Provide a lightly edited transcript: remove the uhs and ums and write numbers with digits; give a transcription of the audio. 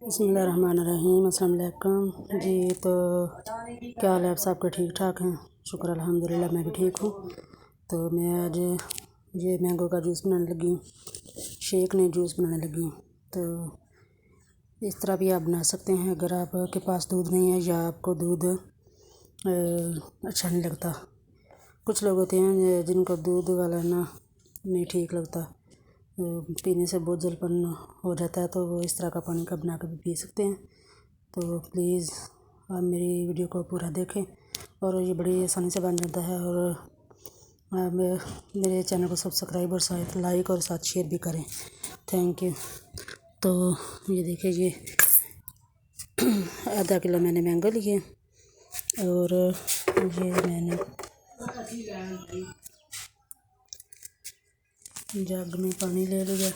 बिस्मिल्लाहिर्रहमानिर्रहीम। अस्सलाम वालेकुम जी। तो क्या हाल है आप सबके? ठीक ठाक हैं? शुक्र अल्हम्दुलिल्लाह, मैं भी ठीक हूँ। तो मैं आज ये मैंगो का जूस बनाने लगी हूँ, शेक नहीं जूस बनाने लगी हूँ। तो इस तरह भी आप बना सकते हैं अगर आपके पास दूध नहीं है या आपको दूध अच्छा नहीं लगता। कुछ लोग होते हैं जिनको दूध वाला ना नहीं ठीक लगता, पीने से बहुत जलपन हो जाता है, तो वो इस तरह का पानी का बना कर भी पी सकते हैं। तो प्लीज़ आप मेरी वीडियो को पूरा देखें और ये बड़ी आसानी से बन जाता है। और आप मेरे चैनल को सब्सक्राइब और साथ लाइक और साथ शेयर भी करें। Thank you. तो ये देखिए, ये आधा किलो मैंने मैंगो लिए और ये मैंने जग में पानी ले लिया।